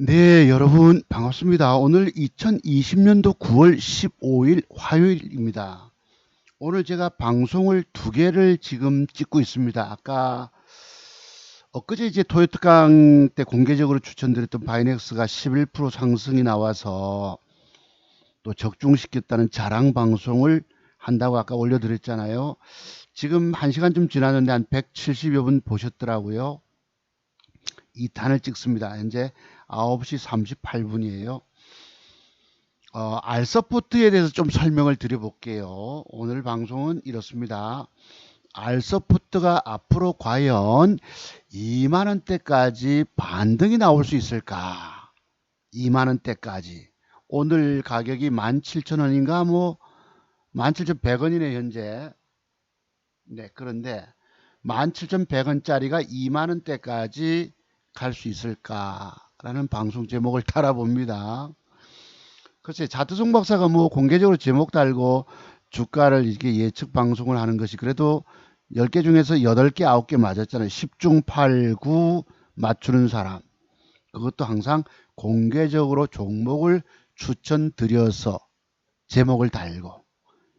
네, 여러분 반갑습니다. 오늘 2020년도 9월 15일 화요일입니다. 오늘 제가 방송을 두 개를 지금 찍고 있습니다. 아까 엊그제 이제 토요특강 때 공개적으로 추천드렸던 바이넥스가 11% 상승이 나와서 또 적중시켰다는 자랑 방송을 한다고 아까 올려드렸잖아요. 지금 1시간 좀 지났는데 한 170여 분 보셨더라고요. 이 탄을 찍습니다. 현재 9시 38분이에요. 알서포트에 대해서 좀 설명을 드려볼게요. 오늘 방송은 이렇습니다. 알서포트가 앞으로 과연 2만원대까지 반등이 나올 수 있을까? 2만원대까지. 오늘 가격이 17,000원인가 뭐 17,100원이네 현재. 네, 그런데 17,100원짜리가 2만원대까지 갈 수 있을까라는 방송 제목을 달아봅니다. 글쎄, 자투성 박사가 뭐 공개적으로 제목 달고 주가를 이렇게 예측 방송을 하는 것이 그래도 10개 중에서 8개, 9개 맞았잖아요. 10중 8, 9 맞추는 사람. 그것도 항상 공개적으로 종목을 추천드려서 제목을 달고.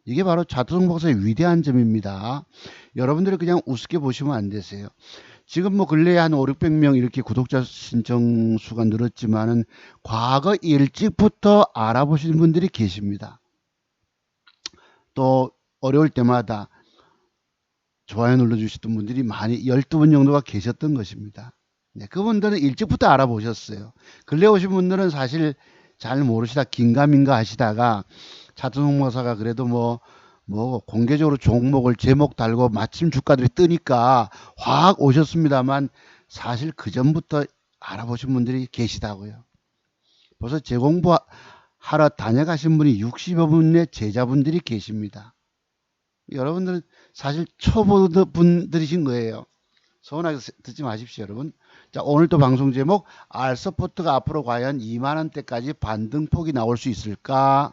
이게 바로 자투성 박사의 위대한 점입니다. 여러분들이 그냥 우습게 보시면 안 되세요. 지금 뭐 근래에 한 5, 600명 이렇게 구독자 신청 수가 늘었지만은 과거 일찍부터 알아보시는 분들이 계십니다. 또 어려울 때마다 좋아요 눌러주시던 분들이 많이 12분 정도가 계셨던 것입니다. 네, 그분들은 일찍부터 알아보셨어요. 근래 오신 분들은 사실 잘 모르시다 긴가민가 하시다가 자투성모사가 그래도 뭐 공개적으로 종목을 제목 달고 마침 주가들이 뜨니까 확 오셨습니다만 사실 그 전부터 알아보신 분들이 계시다고요. 벌써 재공부하러 다녀가신 분이 60여 분의 제자분들이 계십니다. 여러분들은 사실 초보분들이신 거예요. 서운하게 듣지 마십시오, 여러분. 자, 오늘 또 방송 제목 알서포트가 앞으로 과연 2만원대까지 반등폭이 나올 수 있을까?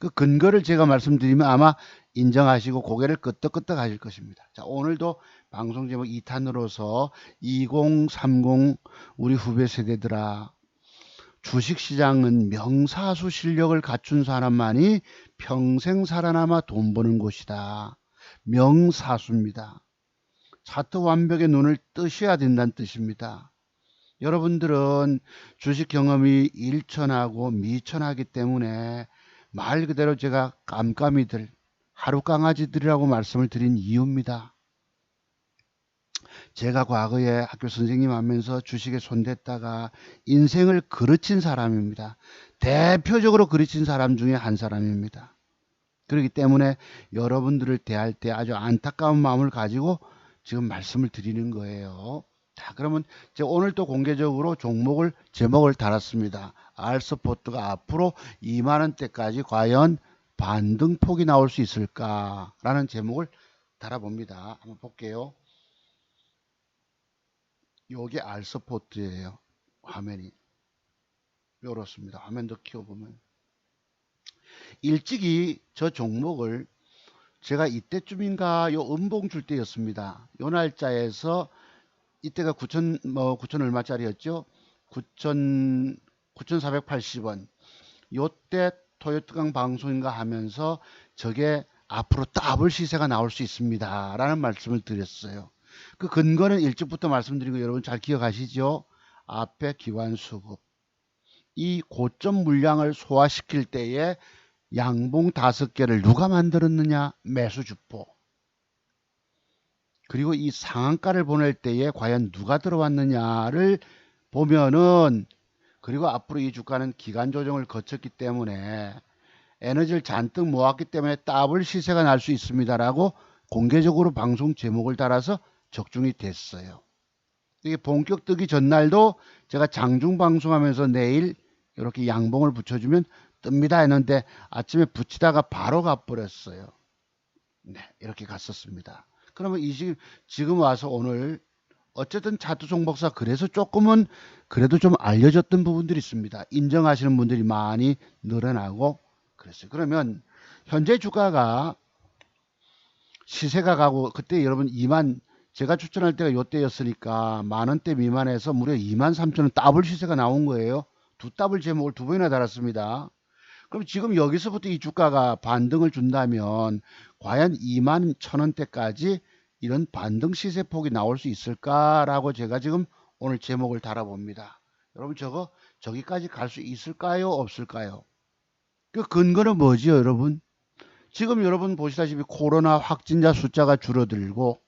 그 근거를 제가 말씀드리면 아마 인정하시고 고개를 끄덕끄덕 하실 것입니다. 자, 오늘도 방송 제목 2탄으로서 2030 우리 후배 세대들아, 주식시장은 명사수 실력을 갖춘 사람만이 평생 살아남아 돈 버는 곳이다. 명사수입니다. 차트 완벽의 눈을 뜨셔야 된다는 뜻입니다. 여러분들은 주식 경험이 일천하고 미천하기 때문에 말 그대로 제가 깜깜이들, 하루 강아지들이라고 말씀을 드린 이유입니다. 제가 과거에 학교 선생님 하면서 주식에 손댔다가 인생을 그르친 사람입니다. 대표적으로 그르친 사람 중에 한 사람입니다. 그렇기 때문에 여러분들을 대할 때 아주 안타까운 마음을 가지고 지금 말씀을 드리는 거예요. 자, 그러면 제가 오늘 또 공개적으로 종목을 제목을 달았습니다. 알서포트가 앞으로 2만원대까지 과연 반등폭이 나올 수 있을까라는 제목을 달아봅니다. 한번 볼게요. 요게 알서포트예요. 화면이 이렇습니다. 화면 더 키워보면 일찍이 저 종목을 제가 이때쯤인가 요 음봉 줄 때였습니다. 요 날짜에서 이때가 9천 얼마짜리였죠? 9,480원. 요때 토요특강 방송인가 하면서 저게 앞으로 더블 시세가 나올 수 있습니다. 라는 말씀을 드렸어요. 그 근거는 일찍부터 말씀드린 거 여러분 잘 기억하시죠? 앞에 기관수급. 이 고점 물량을 소화시킬 때에 양봉 5개를 누가 만들었느냐? 매수주포. 그리고 이 상한가를 보낼 때에 과연 누가 들어왔느냐를 보면은 그리고 앞으로 이 주가는 기간 조정을 거쳤기 때문에 에너지를 잔뜩 모았기 때문에 더블 시세가 날 수 있습니다라고 공개적으로 방송 제목을 달아서 적중이 됐어요. 이게 본격 뜨기 전날도 제가 장중 방송하면서 내일 이렇게 양봉을 붙여주면 뜹니다 했는데 아침에 붙이다가 바로 가버렸어요. 네, 이렇게 갔었습니다. 그러면 지금 와서 오늘 어쨌든 차트송 박사 그래서 조금은 그래도 좀 알려졌던 부분들이 있습니다. 인정하시는 분들이 많이 늘어나고 그랬어요. 그러면 현재 주가가 시세가 가고 그때 여러분 2만 제가 추천할 때가 요때였으니까 만원대 미만에서 무려 23,000원 더블 시세가 나온 거예요. 두 더블 제목을 두 번이나 달았습니다. 그럼 지금 여기서부터 이 주가가 반등을 준다면 과연 21,000원대까지 이런 반등 시세폭이 나올 수 있을까라고 제가 지금 오늘 제목을 달아봅니다. 여러분 저기까지 갈 수 있을까요? 없을까요? 그 근거는 뭐지요, 여러분? 지금 여러분 보시다시피 코로나 확진자 숫자가 줄어들고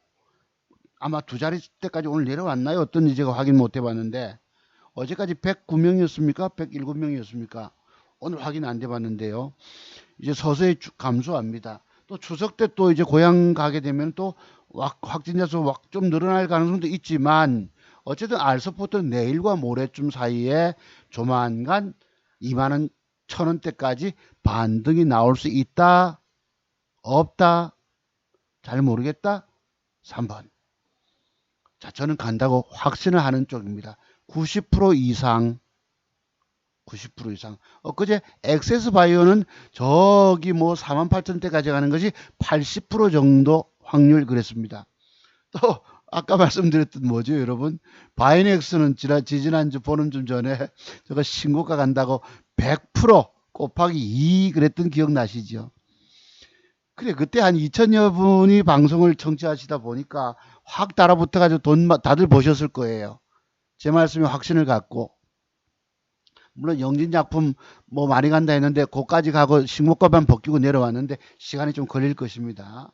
아마 두 자릿대까지 오늘 내려왔나요? 어떤지 제가 확인 못 해봤는데 어제까지 109명이었습니까? 107명이었습니까? 오늘 확인 안 돼봤는데요. 이제 서서히 감소합니다. 또 추석 때 또 이제 고향 가게 되면 또 확진자 수 좀 늘어날 가능성도 있지만 어쨌든 알서포트는 내일과 모레쯤 사이에 조만간 21,000원, 1,000원대까지 반등이 나올 수 있다? 없다? 잘 모르겠다? 3번. 자, 저는 간다고 확신을 하는 쪽입니다. 90% 이상. 90% 이상. 엊그제 엑세스바이오는 저기 뭐 48,000대까지 가는 것이 80% 정도 확률 그랬습니다. 또 아까 말씀드렸던 뭐죠, 여러분? 바이넥스는 지지난주 보름쯤 전에 저거 신고가 간다고 100% 곱하기 2 그랬던 기억 나시죠? 그래, 그때 한 2천여 분이 방송을 청취하시다 보니까 확 달아붙어가지고 돈 다들 버셨을 거예요. 제 말씀에 확신을 갖고. 물론 영진약품 뭐 많이 간다 했는데 거기까지 가고 신고가만 벗기고 내려왔는데 시간이 좀 걸릴 것입니다.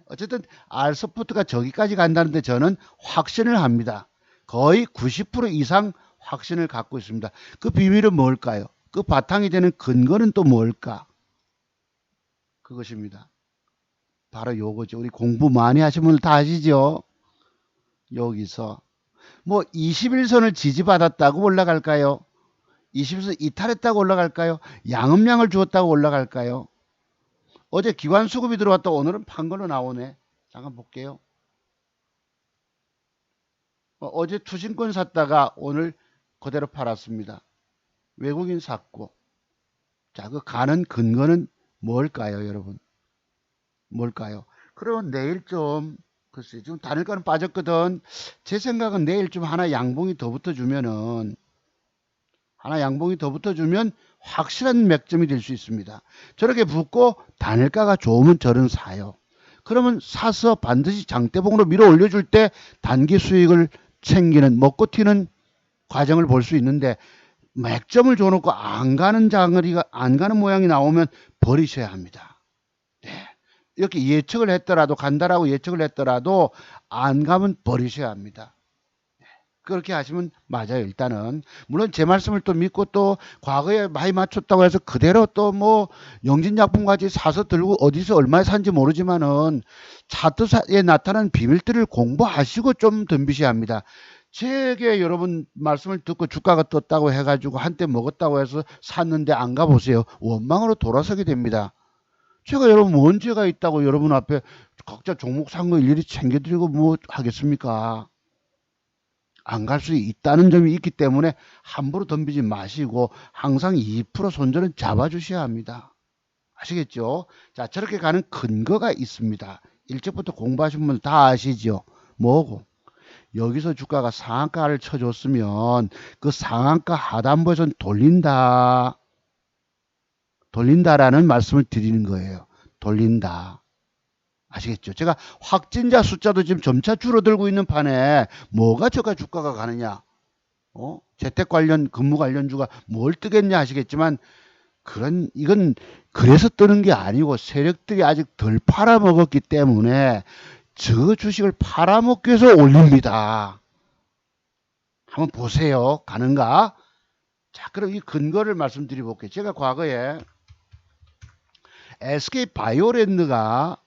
어쨌든 R서포트가 저기까지 간다는데 저는 확신을 합니다. 거의 90% 이상 확신을 갖고 있습니다. 그 비밀은 뭘까요? 그 바탕이 되는 근거는 또 뭘까? 그것입니다. 바로 요거죠. 우리 공부 많이 하신 분들 다 아시죠? 여기서 뭐 21선을 지지받았다고 올라갈까요? 21선 이탈했다고 올라갈까요? 양음량을 주었다고 올라갈까요? 어제 기관 수급이 들어왔다 오늘은 판 걸로 나오네. 잠깐 볼게요. 어제 투신권 샀다가 오늘 그대로 팔았습니다. 외국인 샀고. 자, 그 가는 근거는 뭘까요, 여러분? 뭘까요? 그러면 내일 좀 글쎄 지금 단일가는 빠졌거든. 제 생각은 내일 좀 하나 양봉이 더 붙어주면 확실한 맥점이 될 수 있습니다. 저렇게 붙고 단일가가 좋으면 저는 사요. 그러면 사서 반드시 장대봉으로 밀어 올려줄 때 단기 수익을 챙기는 먹고 튀는 과정을 볼 수 있는데 맥점을 줘놓고 안 가는 모양이 나오면 버리셔야 합니다. 네. 이렇게 예측을 했더라도 간다라고 예측을 했더라도 안 가면 버리셔야 합니다. 그렇게 하시면 맞아요. 일단은 물론 제 말씀을 또 믿고 또 과거에 많이 맞췄다고 해서 그대로 또 뭐 영진약품까지 사서 들고 어디서 얼마에 산지 모르지만은 차트에 나타난 비밀들을 공부하시고 좀 덤비셔야 합니다. 제게 여러분 말씀을 듣고 주가가 떴다고 해가지고 한때 먹었다고 해서 샀는데 안 가보세요. 원망으로 돌아서게 됩니다. 제가 여러분 뭔 죄가 있다고 여러분 앞에 각자 종목 산 거 일일이 챙겨드리고 뭐 하겠습니까? 안 갈 수 있다는 점이 있기 때문에 함부로 덤비지 마시고 항상 2% 손절은 잡아주셔야 합니다. 아시겠죠? 자, 저렇게 가는 근거가 있습니다. 일찍부터 공부하신 분들 다 아시죠? 뭐고? 여기서 주가가 상한가를 쳐줬으면 그 상한가 하단부에서는 돌린다라는 말씀을 드리는 거예요. 돌린다. 아시겠죠? 제가 확진자 숫자도 지금 점차 줄어들고 있는 판에 뭐가 저가 주가가 가느냐? 재택 관련 근무 관련주가 뭘 뜨겠냐 하시겠지만 이건 그래서 뜨는 게 아니고 세력들이 아직 덜 팔아먹었기 때문에 저 주식을 팔아먹기 위해서 올립니다. 한번 보세요. 가는가? 자, 그럼 이 근거를 말씀드려볼게요. 제가 과거에 SK 바이오랜드가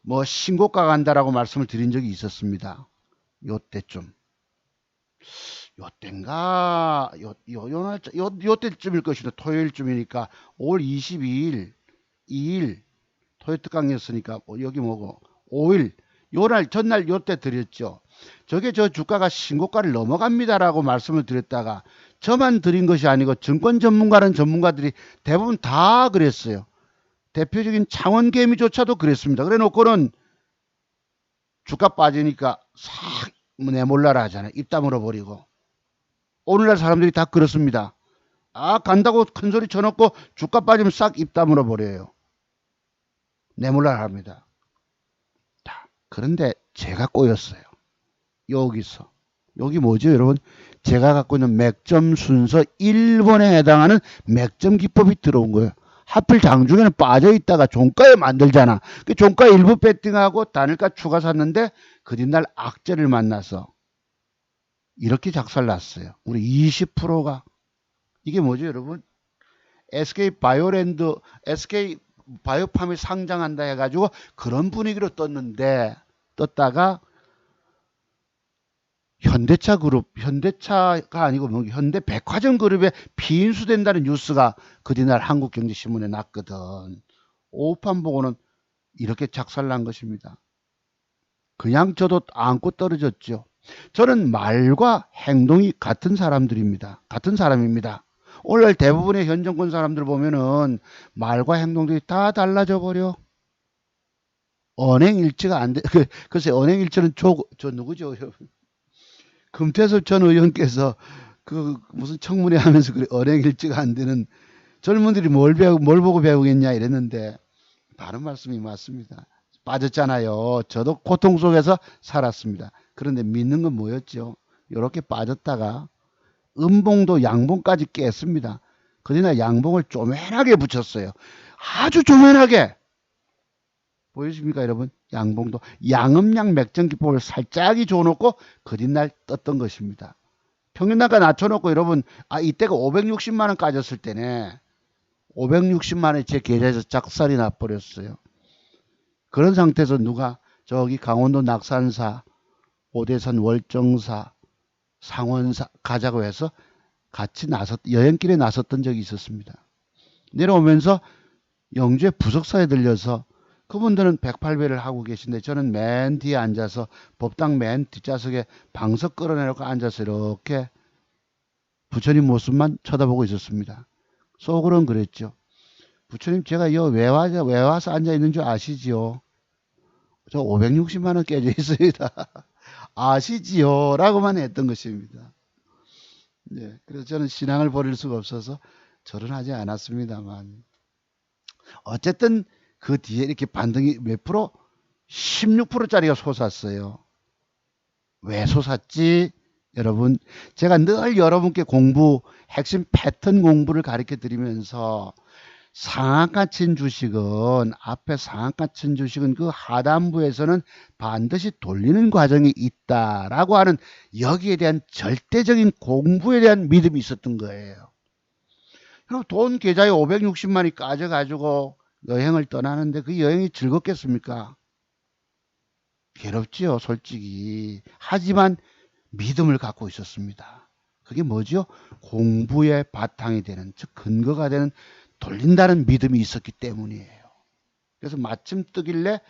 뭐 신고가 간다라고 말씀을 드린 적이 있었습니다. 요때쯤. 요때인가? 요때쯤일 것이다. 토요일쯤이니까 5월 22일, 2일 토요 특강이었으니까 여기 뭐고 5일 요날 전날 요때 드렸죠. 저게 저 주가가 신고가를 넘어갑니다라고 말씀을 드렸다가 저만 드린 것이 아니고 증권 전문가라는 전문가들이 대부분 다 그랬어요. 대표적인 창원개미조차도 그랬습니다. 그래 놓고는 주가 빠지니까 싹 내몰라라 하잖아요. 입 다물어 버리고. 오늘날 사람들이 다 그렇습니다. 아, 간다고 큰 소리 쳐놓고 주가 빠지면 싹 입 다물어 버려요. 내몰라라 합니다. 그런데 제가 꼬였어요. 여기서. 여기 뭐죠, 여러분? 제가 갖고 있는 맥점 순서 1번에 해당하는 맥점 기법이 들어온 거예요. 하필 장중에는 빠져있다가 종가에 만들잖아. 그 종가 일부 배팅하고 단일가 추가 샀는데 그 뒷날 악재를 만나서 이렇게 작살났어요. 우리 20%가. 이게 뭐죠, 여러분? SK 바이오랜드, SK 바이오팜이 상장한다 해가지고 그런 분위기로 떴다가 현대차 그룹, 현대차가 아니고 뭐 현대백화점 그룹에 비인수된다는 뉴스가 그 뒤날 한국경제신문에 났거든. 오후판 보고는 이렇게 작살난 것입니다. 그냥 저도 안고 떨어졌죠. 저는 말과 행동이 같은 사람들입니다. 같은 사람입니다. 오늘 대부분의 현 정권 사람들 보면은 말과 행동들이 다 달라져 버려. 언행일치가 안 돼. 글쎄, 언행일치는 저 누구죠? 금태섭 전 의원께서 그 무슨 청문회 하면서 그래 언행일치가 안 되는 젊은들이 뭘 보고 배우겠냐 이랬는데 바른 말씀이 맞습니다. 빠졌잖아요. 저도 고통 속에서 살았습니다. 그런데 믿는 건 뭐였죠? 이렇게 빠졌다가 음봉도 양봉까지 깼습니다. 그러나 양봉을 쪼맨하게 붙였어요. 아주 쪼맨하게. 보이십니까 여러분? 양봉도 양음양 맥정기법을 살짝이 줘놓고 그 뒷날 떴던 것입니다. 평균단가 낮춰놓고 여러분 이때가 560만 원 까졌을 때네. 560만 원이 제 계좌에서 작살이 나버렸어요. 그런 상태에서 누가 저기 강원도 낙산사, 오대산 월정사, 상원사 가자고 해서 같이 여행길에 나섰던 적이 있었습니다. 내려오면서 영주의 부석사에 들려서 그분들은 108배를 하고 계신데 저는 맨 뒤에 앉아서 법당 맨 뒷좌석에 방석 끌어내놓고 앉아서 이렇게 부처님 모습만 쳐다보고 있었습니다. 속으로는 그랬죠. 부처님 제가 왜 와서 앉아있는 줄 아시지요? 저 560만 원 깨져 있습니다. 아시지요? 라고만 했던 것입니다. 네, 그래서 저는 신앙을 버릴 수가 없어서 절은 하지 않았습니다만 어쨌든 그 뒤에 이렇게 반등이 몇 프로? 16%짜리가 솟았어요. 왜 솟았지? 여러분, 제가 늘 여러분께 핵심 패턴 공부를 가르쳐 드리면서 상한가 친 주식은 그 하단부에서는 반드시 돌리는 과정이 있다라고 하는 여기에 대한 절대적인 공부에 대한 믿음이 있었던 거예요. 그리고 돈 계좌에 560만이 까져가지고 여행을 떠나는데 그 여행이 즐겁겠습니까? 괴롭지요, 솔직히. 하지만 믿음을 갖고 있었습니다. 그게 뭐죠? 공부의 바탕이 되는, 즉 근거가 되는 돌린다는 믿음이 있었기 때문이에요. 그래서 마침 뜨길래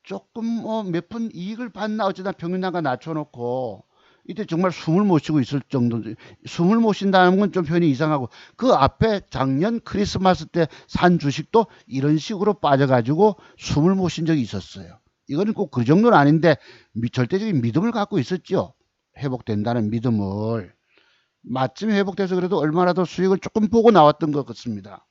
조금 몇 푼 이익을 받나 어쩌다 평균단가 낮춰놓고 이때 정말 숨을 못 쉬고 있을 정도. 숨을 못 쉰다는 건 좀 표현이 이상하고 그 앞에 작년 크리스마스 때 산 주식도 이런 식으로 빠져가지고 숨을 못 쉰 적이 있었어요. 이거는 꼭 그 정도는 아닌데 절대적인 믿음을 갖고 있었죠. 회복된다는 믿음을. 마침 회복돼서 그래도 얼마나 더 수익을 조금 보고 나왔던 것 같습니다.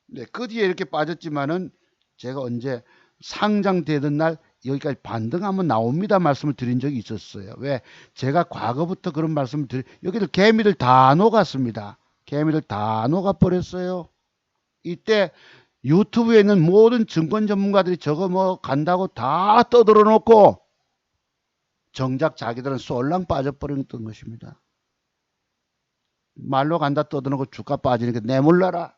네, 그 뒤에 이렇게 빠졌지만은 제가 언제 상장되던 날 여기까지 반등 한번 나옵니다 말씀을 드린 적이 있었어요. 왜? 제가 과거부터 그런 말씀을 여기들 개미들 다 녹았습니다. 개미들 다 녹아버렸어요. 이때 유튜브에 있는 모든 증권 전문가들이 저거 뭐 간다고 다 떠들어 놓고 정작 자기들은 쏠랑 빠져버렸던 것입니다. 말로 간다 떠드는 주가 빠지니까 내몰라라.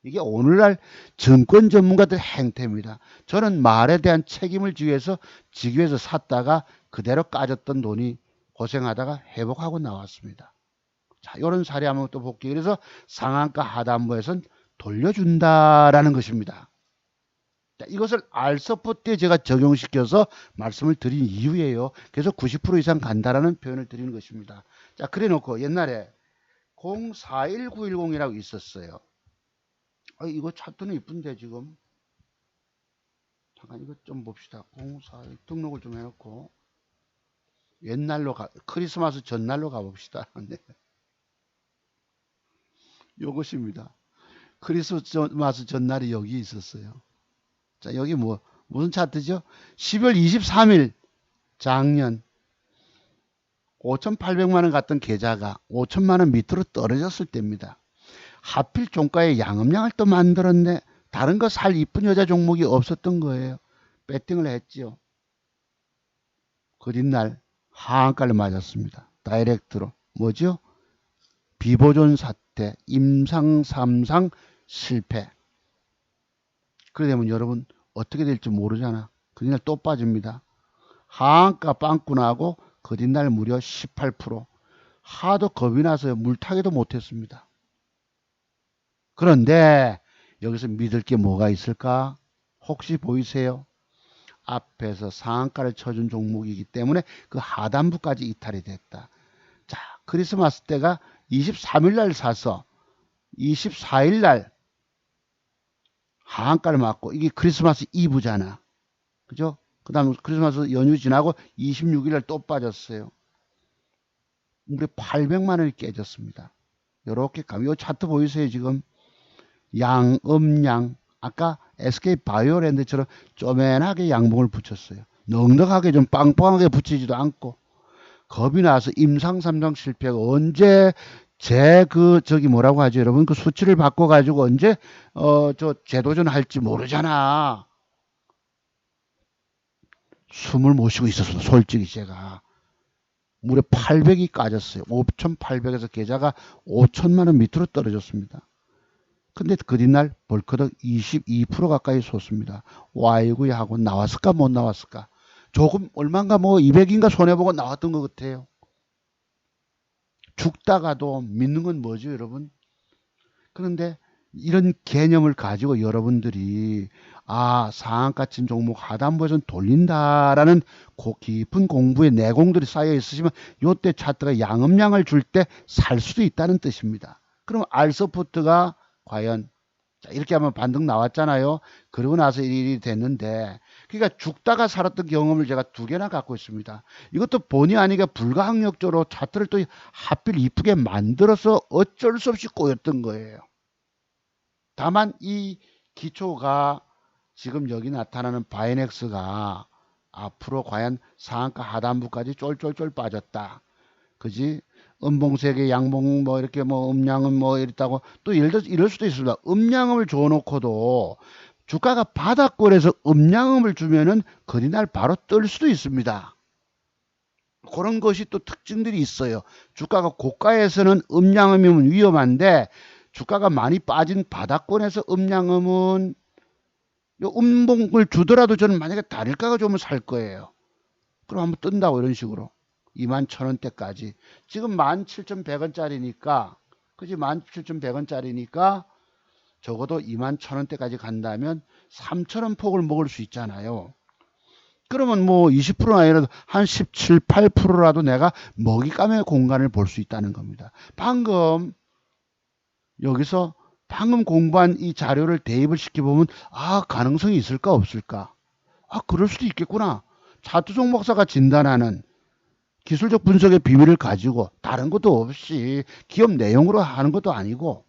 이게 오늘날 증권 전문가들 행태입니다. 저는 말에 대한 책임을 지기 위해서 샀다가 그대로 까졌던 돈이 고생하다가 회복하고 나왔습니다. 자, 이런 사례 한번 또 볼게요. 그래서 상한가 하단부에선 돌려준다라는 것입니다. 자, 이것을 알서포 때 제가 적용시켜서 말씀을 드린 이유예요. 그래서 90% 이상 간다라는 표현을 드리는 것입니다. 자, 그래 놓고 옛날에 041910이라고 있었어요. 이거 차트는 이쁜데 지금 잠깐 이것 좀 봅시다. 04 등록을 좀 해놓고 옛날로 크리스마스 전날로 가봅시다. 네. 요것입니다. 크리스마스 전날이 여기 있었어요. 자, 여기 무슨 차트죠? 12월 23일 작년 5,800만 원 갔던 계좌가 5천만 원 밑으로 떨어졌을 때입니다. 하필 종가에 양음량을 또 만들었네. 다른 거 살 이쁜 여자 종목이 없었던 거예요. 배팅을 했지요. 그 뒷날 하한가를 맞았습니다. 다이렉트로. 뭐죠? 비보존 사태, 임상 3상 실패. 그래 되면 여러분 어떻게 될지 모르잖아. 그 뒷날 또 빠집니다. 하한가 빵꾸 나고 그 뒷날 무려 18%. 하도 겁이 나서 물타기도 못했습니다. 그런데 여기서 믿을 게 뭐가 있을까? 혹시 보이세요? 앞에서 상한가를 쳐준 종목이기 때문에 그 하단부까지 이탈이 됐다. 자, 크리스마스 때가 23일 날 사서 24일 날 하한가를 맞고 이게 크리스마스 이브잖아. 그죠? 그 다음 크리스마스 연휴 지나고 26일 날 또 빠졌어요. 우리 800만 원이 깨졌습니다. 요렇게 가면 이 차트 보이세요? 지금 양음양 아까 SK 바이오랜드처럼 쪼맨하게 양봉을 붙였어요. 넉넉하게 좀 빵빵하게 붙이지도 않고 겁이 나서 임상 3상 실패가 언제 저기 뭐라고 하죠 여러분 그 수치를 바꿔 가지고 언제 저 재도전 할지 모르잖아. 숨을 못 쉬고 있었어. 솔직히 제가 무려 800이 까졌어요. 5,800에서 계좌가 5천만 원 밑으로 떨어졌습니다. 근데 그 뒷날 벌크덕 22% 가까이 솟습니다. 와이구이 하고 나왔을까 못 나왔을까? 조금 얼마인가 뭐 200인가 손해보고 나왔던 것 같아요. 죽다가도 믿는 건 뭐죠 여러분? 그런데 이런 개념을 가지고 여러분들이 상한가 친 종목 하단부에서는 돌린다라는 깊은 공부의 내공들이 쌓여 있으시면 요때 차트가 양음량을 줄 때 살 수도 있다는 뜻입니다. 그럼 알서포트가 과연 이렇게 하면 반등 나왔잖아요. 그러고 나서 일이 됐는데 그러니까 죽다가 살았던 경험을 제가 2개나 갖고 있습니다. 이것도 본의 아니게 불가항력적으로 차트를 또 하필 이쁘게 만들어서 어쩔 수 없이 꼬였던 거예요. 다만 이 기초가 지금 여기 나타나는 바이넥스가 앞으로 과연 상한가 하단부까지 쫄쫄쫄 빠졌다. 그지? 음봉세계 양봉 뭐 이렇게 뭐 음양은 뭐 이랬다고 또 예를 들어서 이럴 수도 있습니다. 음양음을 줘놓고도 주가가 바닥권에서 음양음을 주면은 그날 바로 뜰 수도 있습니다. 그런 것이 또 특징들이 있어요. 주가가 고가에서는 음양음이면 위험한데 주가가 많이 빠진 바닥권에서 음양음은 음봉을 주더라도 저는 만약에 다릴가가 좋으면 살 거예요. 그럼 한번 뜬다고 이런 식으로 21,000원대까지 지금 17,100원짜리니까 그지 17,100원짜리니까 적어도 21,000원대까지 간다면 3,000원 폭을 먹을 수 있잖아요. 그러면 뭐 20%는 아니라도 한 17, 8%라도 내가 먹잇감의 공간을 볼 수 있다는 겁니다. 여기서 방금 공부한 이 자료를 대입을 시켜보면 가능성이 있을까 없을까? 그럴 수도 있겠구나. 차트종 목사가 진단하는 기술적 분석의 비밀을 가지고 다른 것도 없이 기업 내용으로 하는 것도 아니고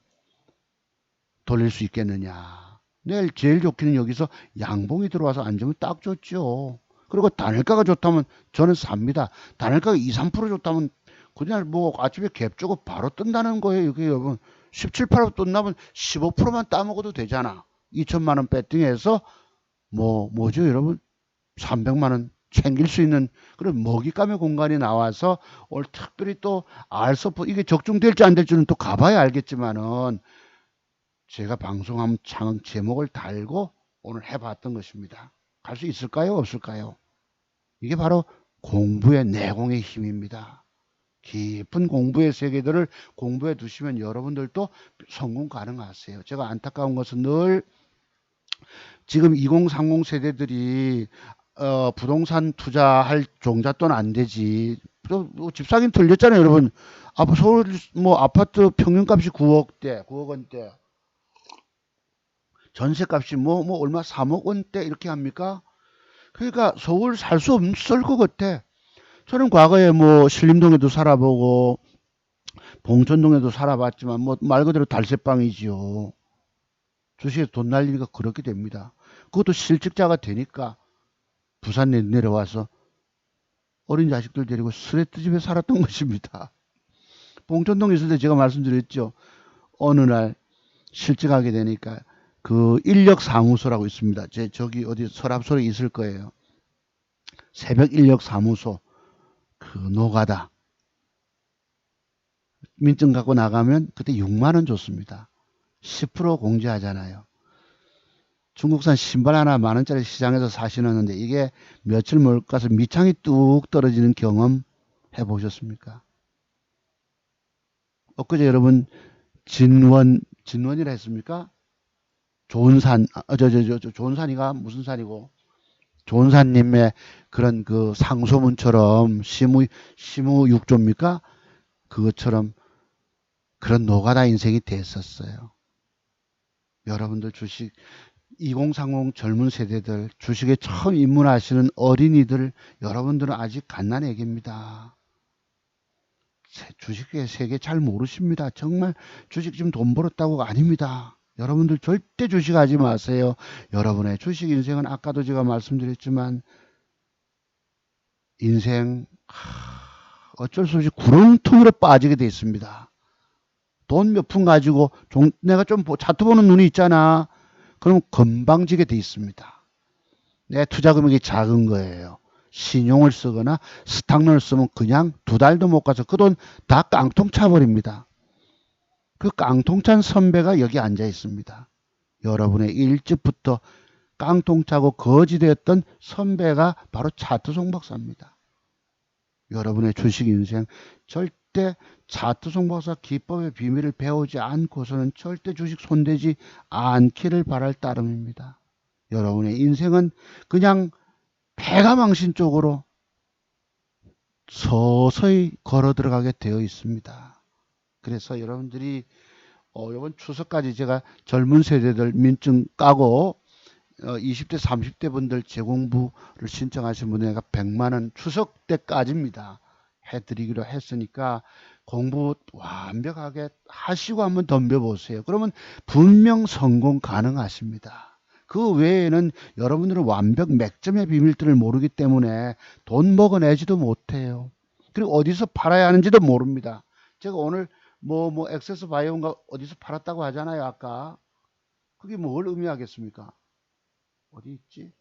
돌릴 수 있겠느냐. 내일 제일 좋기는 여기서 양봉이 들어와서 앉으면 딱 좋죠. 그리고 단일가가 좋다면 저는 삽니다. 단일가가 2, 3% 좋다면 그냥 뭐 아침에 갭 주고 바로 뜬다는 거예요. 이게 여러분 17, 8% 뜬다면 15%만 따먹어도 되잖아. 2천만 원 배팅해서 뭐죠 여러분? 300만 원 챙길 수 있는 그런 먹잇감의 공간이 나와서 오늘 특별히 또 알서포 이게 적중될지 안 될지는 또 가봐야 알겠지만은 제가 방송한 창 제목을 달고 오늘 해봤던 것입니다. 갈 수 있을까요? 없을까요? 이게 바로 공부의 내공의 힘입니다. 깊은 공부의 세계들을 공부해 두시면 여러분들도 성공 가능하세요. 제가 안타까운 것은 늘 지금 2030 세대들이 부동산 투자할 종잣돈 안 되지. 집 사긴 들렸잖아요, 여러분. 서울 아파트 평균값이 9억 원대. 전세값이 뭐 얼마 3억 원대 이렇게 합니까? 그러니까 서울 살 수 없을 것 같아. 저는 과거에 뭐 신림동에도 살아보고 봉천동에도 살아봤지만 뭐 말 그대로 달새방이지요. 주식에 돈 날리니까 그렇게 됩니다. 그것도 실직자가 되니까 부산 내려와서 어린 자식들 데리고 스레트 집에 살았던 것입니다. 봉천동에 있을 때 제가 말씀드렸죠. 어느 날 실직하게 되니까 그 인력사무소라고 있습니다. 저기 어디 서랍소에 있을 거예요. 새벽 인력사무소 그 노가다 민증 갖고 나가면 그때 6만 원 줬습니다. 10% 공제하잖아요. 중국산 신발 하나 만 원짜리 시장에서 사시는데 이게 며칠 못 가서 밑창이 뚝 떨어지는 경험 해보셨습니까? 엊그제 여러분 진원이라 했습니까? 좋은산, 좋은산이가 무슨 산이고, 좋은산님의 그런 그 상소문처럼 시무 육조입니까? 그것처럼 그런 노가다 인생이 됐었어요. 여러분들 주식 2030 젊은 세대들 주식에 처음 입문하시는 어린이들 여러분들은 아직 갓난애기입니다. 주식의 세계 잘 모르십니다. 정말 주식 좀 돈 벌었다고가 아닙니다. 여러분들 절대 주식하지 마세요. 여러분의 주식 인생은 아까도 제가 말씀드렸지만 인생 어쩔 수 없이 구렁텅이로 빠지게 돼 있습니다. 돈 몇 푼 가지고 내가 좀 차트 보는 눈이 있잖아. 그럼 건방지게 돼 있습니다. 내 투자 금액이 작은 거예요. 신용을 쓰거나 스탁론을 쓰면 그냥 2달도 못 가서 그 돈 다 깡통 차버립니다. 그 깡통 찬 선배가 여기 앉아 있습니다. 여러분의 일찍부터 깡통 차고 거지 되었던 선배가 바로 차트 송박사입니다. 여러분의 주식 인생 절대 차트 송박사 기법의 비밀을 배우지 않고서는 절대 주식 손대지 않기를 바랄 따름입니다. 여러분의 인생은 그냥 패가망신 쪽으로 서서히 걸어 들어가게 되어 있습니다. 그래서 여러분들이 이번 추석까지 제가 젊은 세대들 민증 까고 20대 30대 분들 재공부를 신청하신 분에게 100만 원 추석 때까지입니다. 해드리기로 했으니까 공부 완벽하게 하시고 한번 덤벼보세요. 그러면 분명 성공 가능하십니다. 그 외에는 여러분들은 완벽 맥점의 비밀들을 모르기 때문에 돈 먹어내지도 못해요. 그리고 어디서 팔아야 하는지도 모릅니다. 제가 오늘 뭐 액세스 바이오인가 어디서 팔았다고 하잖아요. 아까 그게 뭘 의미하겠습니까? 어디 있지?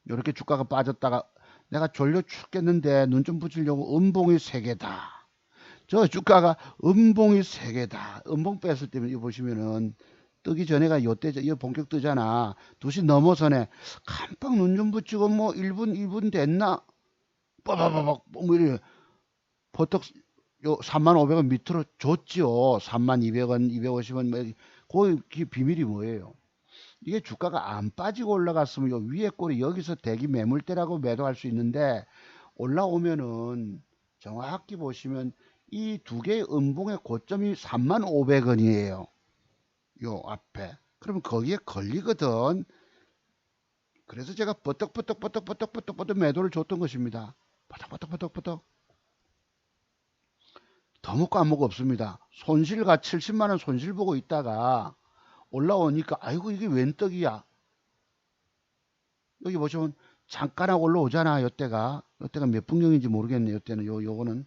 이렇게 주가가 빠졌다가 내가 졸려 죽겠는데 눈 좀 붙이려고 음봉이 3개다. 저 주가가 음봉이 3개다. 음봉 뺐을 때 이거 보시면은 뜨기 전에가 요때 이거 본격 뜨잖아. 2시 넘어서네. 깜빡 눈 좀 붙이고 뭐 1분 됐나? 빠바바박 뭐 이래. 버떡 요 35,000원 밑으로 줬지요. 32,000원, 250원 뭐 그 비밀이 뭐예요? 이게 주가가 안 빠지고 올라갔으면 요 위에 꼴이 여기서 대기 매물대라고 매도할 수 있는데 올라오면은 정확히 보시면 이 두 개의 음봉의 고점이 35,000원이에요. 요 앞에. 그러면 거기에 걸리거든. 그래서 제가 버떡버떡 매도를 줬던 것입니다. 버떡버떡. 더 먹고 안 먹고 없습니다. 손실가 70만 원 손실 보고 있다가 올라오니까 아이고 이게 웬 떡이야. 여기 보시면 잠깐 하고 올라오잖아. 요때가 몇 분경인지 모르겠네. 요때는 요거는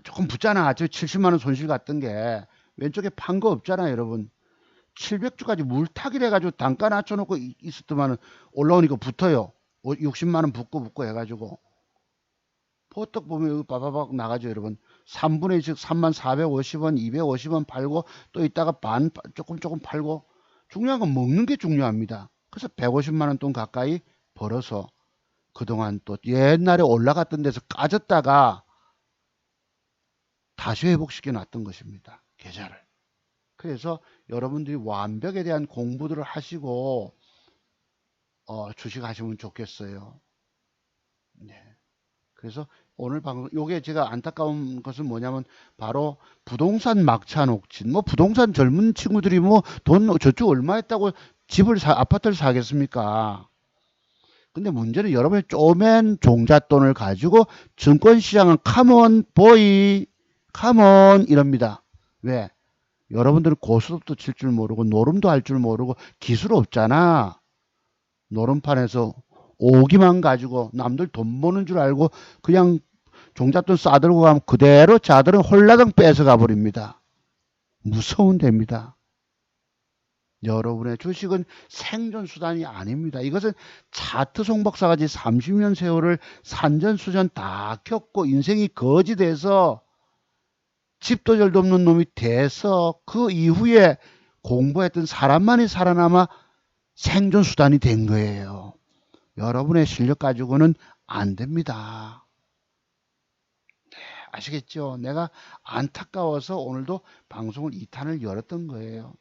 조금 붙잖아. 저 70만 원 손실 갔던 게 왼쪽에 판 거 없잖아, 여러분. 700주까지 물타기를 해가지고 단가 낮춰놓고 있었더만 올라오니까 붙어요. 60만 원 붙고 해가지고 포떡 보면 여기 바바박 나가죠, 여러분. 3분의 즉 3450원, 250원 팔고 또 이따가 조금 팔고 중요한 건 먹는 게 중요합니다. 그래서 150만 원 돈 가까이 벌어서 그동안 또 옛날에 올라갔던 데서 까졌다가 다시 회복시켜 놨던 것입니다. 계좌를. 그래서 여러분들이 완벽에 대한 공부들을 하시고 주식 하시면 좋겠어요. 네. 그래서 오늘 방송 요게 제가 안타까운 것은 뭐냐면 바로 부동산 막차 녹진. 뭐 부동산 젊은 친구들이 뭐 돈 저축 얼마 했다고 집을 아파트를 사겠습니까? 근데 문제는 여러분의 쪼맨 종잣돈을 가지고 증권시장은 카몬 보이 카몬 이럽니다. 왜? 여러분들은 고스톱도 칠 줄 모르고 노름도 할 줄 모르고 기술 없잖아. 노름판에서 오기만 가지고 남들 돈 버는 줄 알고 그냥 종잣돈 싸들고 가면 그대로 자들은 홀라당 뺏어가 버립니다. 무서운 데입니다. 여러분의 주식은 생존수단이 아닙니다. 이것은 차트 송박사같이 30년 세월을 산전수전 다 겪고 인생이 거지 돼서 집도 절도 없는 놈이 돼서 그 이후에 공부했던 사람만이 살아남아 생존수단이 된 거예요. 여러분의 실력 가지고는 안 됩니다. 네, 아시겠죠? 내가 안타까워서 오늘도 방송을 2탄을 열었던 거예요.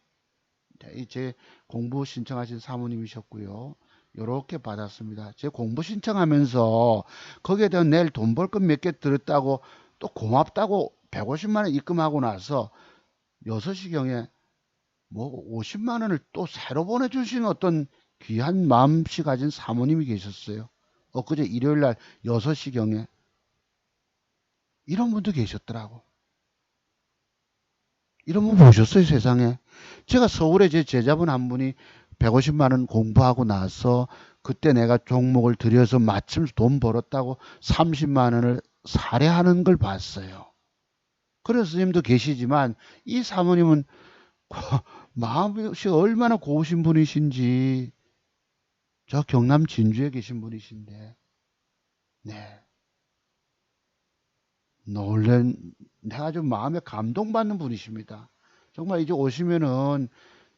제 공부 신청하신 사모님이셨고요. 요렇게 받았습니다. 제 공부 신청하면서 거기에 대한 내일 돈 벌 건 몇 개 들었다고 또 고맙다고 150만 원 입금하고 나서 6시경에 뭐 50만 원을 또 새로 보내주신 어떤 귀한 마음씨 가진 사모님이 계셨어요. 엊그제 일요일 날 6시경에 이런 분도 계셨더라고. 이런 분 보셨어요, 세상에? 제가 서울에 제 제자분 한 분이 150만 원 공부하고 나서 그때 내가 종목을 들여서 마침 돈 벌었다고 30만 원을 살해하는 걸 봤어요. 그래서 스님도 계시지만 이 사모님은 마음이 얼마나 고우신 분이신지 저 경남 진주에 계신 분이신데 네. 놀란 내가 좀 마음에 감동받는 분이십니다. 정말 이제 오시면은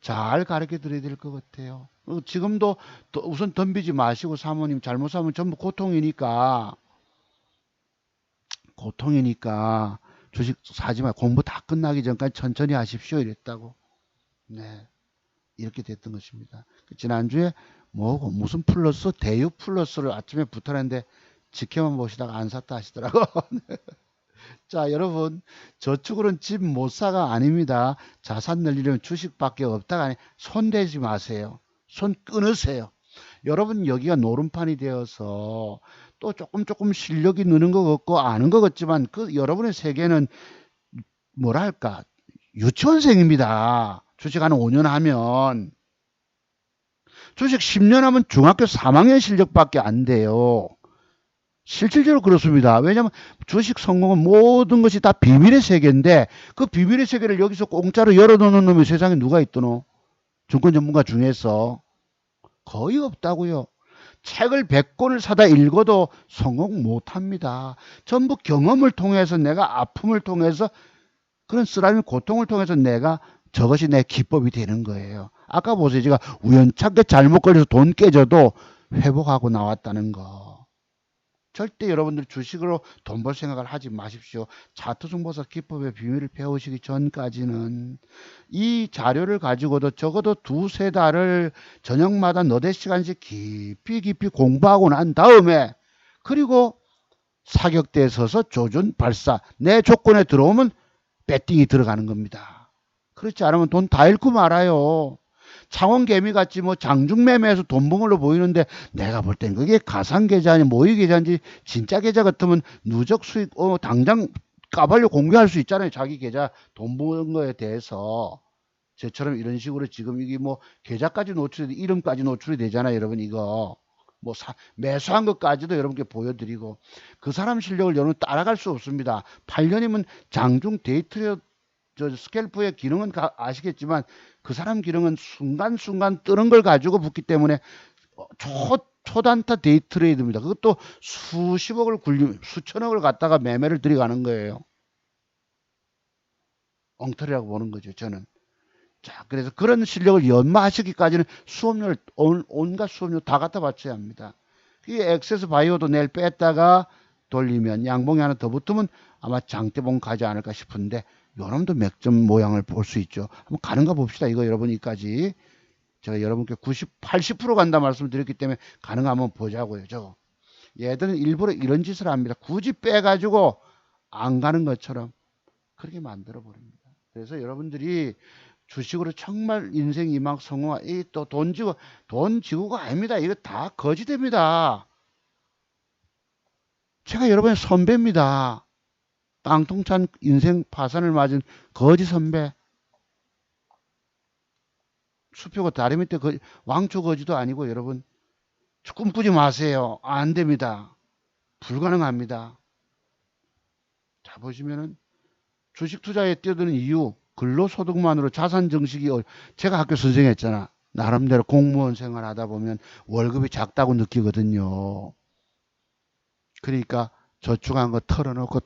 잘 가르쳐 드려야 될 것 같아요. 지금도 우선 덤비지 마시고 사모님 잘못 사면 전부 고통이니까 주식 사지 마. 공부 다 끝나기 전까지 천천히 하십시오. 이랬다고. 네. 이렇게 됐던 것입니다. 지난주에 뭐 무슨 플러스 대유 플러스를 아침에 붙어놨는데 지켜만 보시다가 안 샀다 하시더라고. 자, 여러분, 저축으로는 집 못 사가 아닙니다. 자산 늘리려면 주식밖에 없다가 아니, 손 대지 마세요. 손 끊으세요. 여러분, 여기가 노름판이 되어서 또 조금 실력이 느는 것 같고 아는 것 같지만 그 여러분의 세계는 뭐랄까, 유치원생입니다. 주식 한 5년 하면. 주식 10년 하면 중학교 3학년 실력밖에 안 돼요. 실질적으로 그렇습니다. 왜냐하면 주식 성공은 모든 것이 다 비밀의 세계인데 그 비밀의 세계를 여기서 공짜로 열어놓는 놈이 세상에 누가 있더노? 증권 전문가 중에서 거의 없다고요. 책을 100권을 사다 읽어도 성공 못합니다. 전부 경험을 통해서 내가 아픔을 통해서 그런 쓰라린 고통을 통해서 내가 저것이 내 기법이 되는 거예요. 아까 보세요. 제가 우연찮게 잘못 걸려서 돈 깨져도 회복하고 나왔다는 거. 절대 여러분들 주식으로 돈 벌 생각을 하지 마십시오. 차트중보사 기법의 비밀을 배우시기 전까지는 이 자료를 가지고도 적어도 2~3달을 저녁마다 너댓 시간씩 깊이 공부하고 난 다음에 그리고 사격대에 서서 조준 발사 내 조건에 들어오면 배팅이 들어가는 겁니다. 그렇지 않으면 돈 다 잃고 말아요. 창원개미 같이 뭐 장중매매에서 돈 번 걸로 보이는데 내가 볼 땐 그게 가상계좌니 모의계좌인지 진짜 계좌 같으면 누적 수익 당장 까발려 공개할 수 있잖아요. 자기 계좌 돈 번 거에 대해서. 저처럼 이런 식으로 지금 이게 뭐 계좌까지 노출이 이름까지 노출이 되잖아요. 여러분 이거 뭐 매수한 것까지도 여러분께 보여드리고 그 사람 실력을 여러분 따라갈 수 없습니다. 8년이면 장중 데이트레 저 스캘프의 기능은 아시겠지만 그 사람 기능은 순간순간 뜨는 걸 가지고 붙기 때문에 초단타 데이트레이드입니다. 그것도 수십억을 수천억을 갖다가 매매를 들어가는 거예요. 엉터리라고 보는 거죠, 저는. 자, 그래서 그런 실력을 연마하시기까지는 수업료를 온갖 수업료 다 갖다 바쳐야 합니다. 이 엑세스 바이오도 내일 뺐다가 돌리면 양봉이 하나 더 붙으면 아마 장대봉 가지 않을까 싶은데 여러분도 맥점 모양을 볼 수 있죠. 한번 가는가 봅시다. 이거 여러분이까지 제가 여러분께 90, 80% 간다 말씀드렸기 때문에 가능하면 보자고요. 저거 얘들은 일부러 이런 짓을 합니다. 굳이 빼가지고 안 가는 것처럼 그렇게 만들어 버립니다. 그래서 여러분들이 주식으로 정말 인생 이막 성공하, 이 또 돈 지구가 아닙니다. 이거 다 거지됩니다. 제가 여러분의 선배입니다. 땅통찬 인생 파산을 맞은 거지 선배. 수표가 다리 밑에 왕초 거지도 아니고 여러분 꿈꾸지 마세요. 안 됩니다. 불가능합니다. 자, 보시면은 주식 투자에 뛰어드는 이유, 근로소득만으로 자산 증식이, 제가 학교 선생했잖아. 나름대로 공무원 생활 하다 보면 월급이 작다고 느끼거든요. 그러니까 저축한 거 털어놓고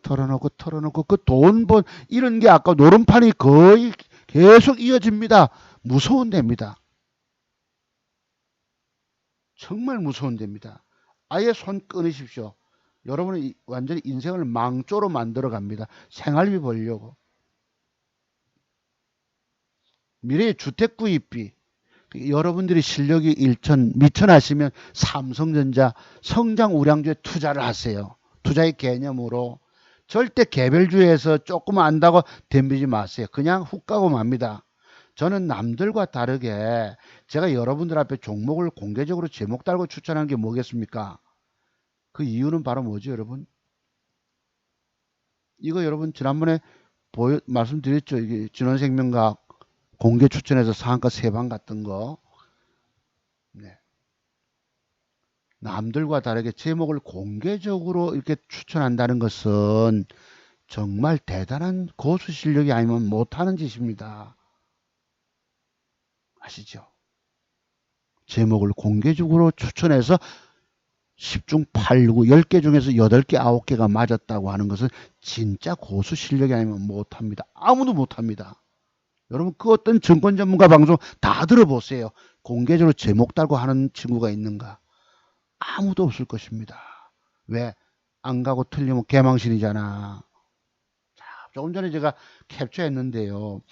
그 돈 번, 이런 게 아까 노름판이 거의 계속 이어집니다. 무서운 데입니다. 정말 무서운 데입니다. 아예 손 끊으십시오. 여러분은 완전히 인생을 망조로 만들어 갑니다. 생활비 벌려고. 미래의 주택 구입비. 여러분들이 실력이 미천하시면 삼성전자 성장 우량주에 투자를 하세요. 투자의 개념으로. 절대 개별주에서 조금 안다고 덤비지 마세요. 그냥 훅 가고 맙니다. 저는 남들과 다르게 제가 여러분들 앞에 종목을 공개적으로 제목 달고 추천하는 게 뭐겠습니까? 그 이유는 바로 뭐죠, 여러분? 이거 여러분 지난번에 말씀드렸죠. 이게 진원생명과학 공개 추천해서 상한가 3방 갔던 거. 네. 남들과 다르게 제목을 공개적으로 이렇게 추천한다는 것은 정말 대단한 고수 실력이 아니면 못하는 짓입니다. 아시죠? 제목을 공개적으로 추천해서 10중 8구 10개 중에서 8개 9개가 맞았다고 하는 것은 진짜 고수 실력이 아니면 못합니다. 아무도 못합니다. 여러분 그 어떤 증권 전문가 방송 다 들어보세요. 공개적으로 제목 달고 하는 친구가 있는가? 아무도 없을 것입니다. 왜? 안 가고 틀리면 개망신이잖아. 자, 조금 전에 제가 캡처했는데요.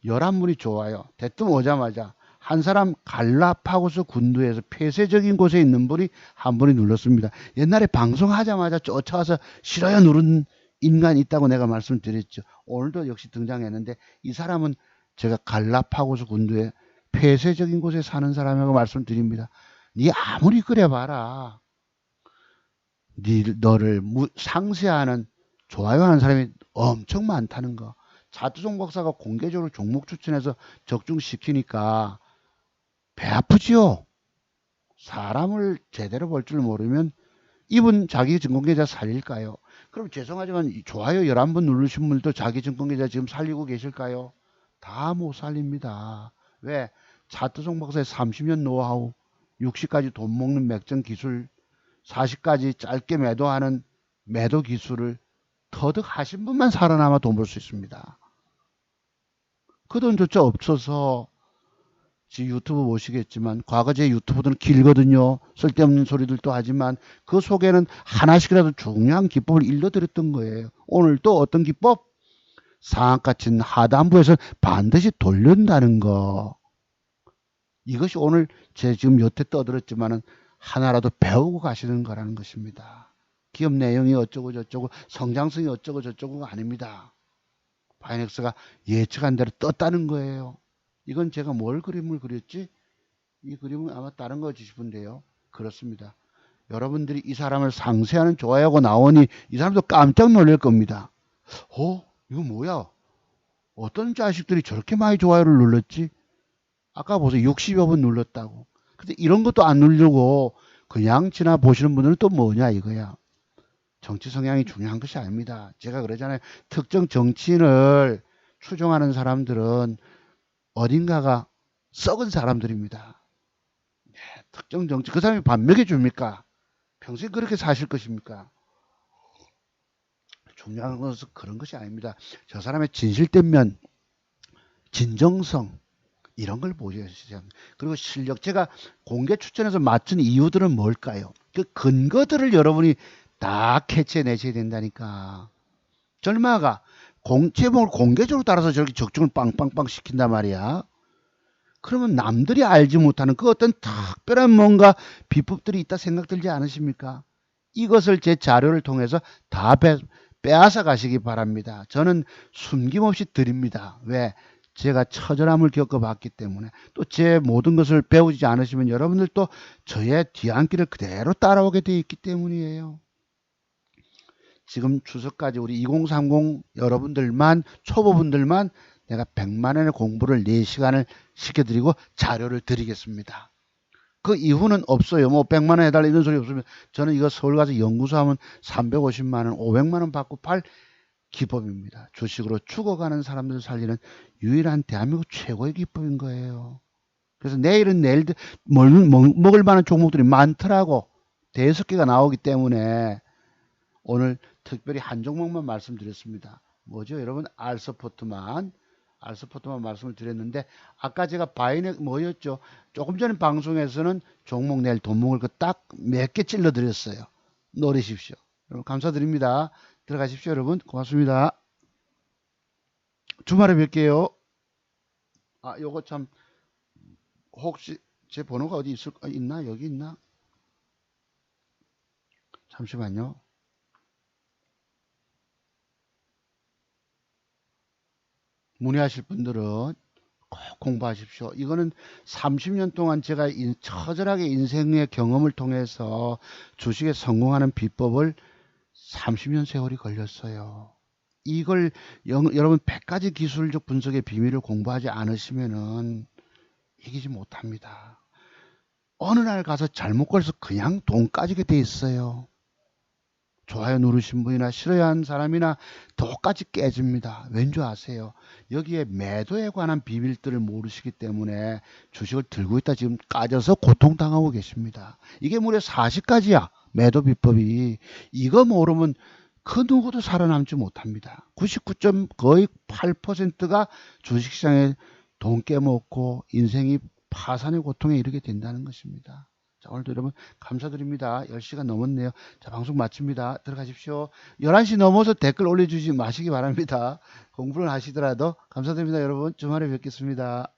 11분이 좋아요. 대뜸 오자마자 한 사람 갈라파고스 군도에서 폐쇄적인 곳에 있는 분이 한 분이 눌렀습니다. 옛날에 방송하자마자 쫓아와서 싫어요 누른 인간이 있다고 내가 말씀드렸죠. 오늘도 역시 등장했는데 이 사람은 제가 갈라파고스 군도에 폐쇄적인 곳에 사는 사람이라고 말씀드립니다. 네 아무리 그래봐라. 너를 상쇄하는 좋아요하는 사람이 엄청 많다는 거. 자투종 박사가 공개적으로 종목 추천해서 적중시키니까 배 아프지요. 사람을 제대로 볼 줄 모르면 이분 자기 증권계좌 살릴까요? 그럼 죄송하지만 좋아요 11번 누르신 분들도 자기 증권계좌 지금 살리고 계실까요? 다 못 살립니다. 왜? 자투종 박사의 30년 노하우, 60까지 돈 먹는 맥점 기술, 40까지 짧게 매도하는 매도 기술을 터득하신 분만 살아남아 돈 벌 수 있습니다. 그 돈조차 없어서 지금 유튜브 보시겠지만 과거 제 유튜브들은 길거든요. 쓸데없는 소리들도 하지만 그 속에는 하나씩이라도 중요한 기법을 일러드렸던 거예요. 오늘 또 어떤 기법? 상한가 친 하단부에서 반드시 돌린다는 거. 이것이 오늘 제 지금 여태 떠들었지만은 하나라도 배우고 가시는 거라는 것입니다. 기업 내용이 어쩌고 저쩌고 성장성이 어쩌고 저쩌고가 아닙니다. 파이넥스가 예측한 대로 떴다는 거예요. 이건 제가 뭘 그림을 그렸지? 이 그림은 아마 다른 거 주시던데요. 그렇습니다. 여러분들이 이 사람을 상쇄하는 좋아요하고 나오니 이 사람도 깜짝 놀랄 겁니다. 이거 뭐야? 어떤 자식들이 저렇게 많이 좋아요를 눌렀지? 아까 보세요. 60여 번 눌렀다고. 근데 이런 것도 안 누르고 그냥 지나 보시는 분들은 또 뭐냐 이거야. 정치 성향이 중요한 것이 아닙니다. 제가 그러잖아요. 특정 정치인을 추종하는 사람들은 어딘가가 썩은 사람들입니다. 네, 특정 정치, 그 사람이 밥 먹여줍니까? 평생 그렇게 사실 것입니까? 중요한 것은 그런 것이 아닙니다. 저 사람의 진실된 면, 진정성, 이런 걸 보셔야 합니다. 그리고 실력, 제가 공개 추천해서 맞춘 이유들은 뭘까요? 그 근거들을 여러분이 다 캐치해내셔야 된다니까. 절마가 제목을 공개적으로 따라서 저렇게 적중을 빵빵빵 시킨단 말이야. 그러면 남들이 알지 못하는 그 어떤 특별한 뭔가 비법들이 있다 생각 들지 않으십니까? 이것을 제 자료를 통해서 다 빼앗아 가시기 바랍니다. 저는 숨김없이 드립니다. 왜? 제가 처절함을 겪어봤기 때문에. 또 제 모든 것을 배우지 않으시면 여러분들 또 저의 뒤안길을 그대로 따라오게 되어 있기 때문이에요. 지금 추석까지 우리 2030 여러분들만, 초보분들만 내가 100만원의 공부를 4시간을 시켜드리고 자료를 드리겠습니다. 그 이후는 없어요. 뭐 100만원 해달라 이런 소리 없으면 저는 이거 서울 가서 연구소 하면 350만원, 500만원 받고 팔 기법입니다. 주식으로 죽어가는 사람들 살리는 유일한 대한민국 최고의 기법인 거예요. 그래서 내일은 내일 먹을 만한 종목들이 많더라고. 5개가 나오기 때문에 오늘 특별히 한 종목만 말씀드렸습니다. 뭐죠? 여러분 알서포트만 말씀을 드렸는데 아까 제가 바이넥 뭐였죠? 조금 전에 방송에서는 종목 내일 돈 먹을 거 딱 몇 개 찔러 드렸어요. 노리십시오. 여러분 감사드립니다. 들어가십시오 여러분. 고맙습니다. 주말에 뵐게요. 아 요거 참 혹시 제 번호가 어디 있나? 여기 있나? 잠시만요. 문의하실 분들은 꼭 공부하십시오. 이거는 30년 동안 제가 처절하게 인생의 경험을 통해서 주식에 성공하는 비법을 30년 세월이 걸렸어요. 이걸 여러분 100가지 기술적 분석의 비밀을 공부하지 않으시면은 이기지 못합니다. 어느 날 가서 잘못 걸려서 그냥 돈 까지게 돼 있어요. 좋아요 누르신 분이나 싫어하는 사람이나 똑같이 깨집니다. 왠지 아세요? 여기에 매도에 관한 비밀들을 모르시기 때문에 주식을 들고 있다 지금 까져서 고통당하고 계십니다. 이게 무려 40가지야. 매도 비법이. 이거 모르면 그 누구도 살아남지 못합니다. 99. 거의 8%가 주식시장에 돈 깨먹고 인생이 파산의 고통에 이르게 된다는 것입니다. 자, 오늘도 여러분 감사드립니다. 10시간 넘었네요. 자, 방송 마칩니다. 들어가십시오. 11시 넘어서 댓글 올려주지 마시기 바랍니다. 공부를 하시더라도 감사드립니다. 여러분 주말에 뵙겠습니다.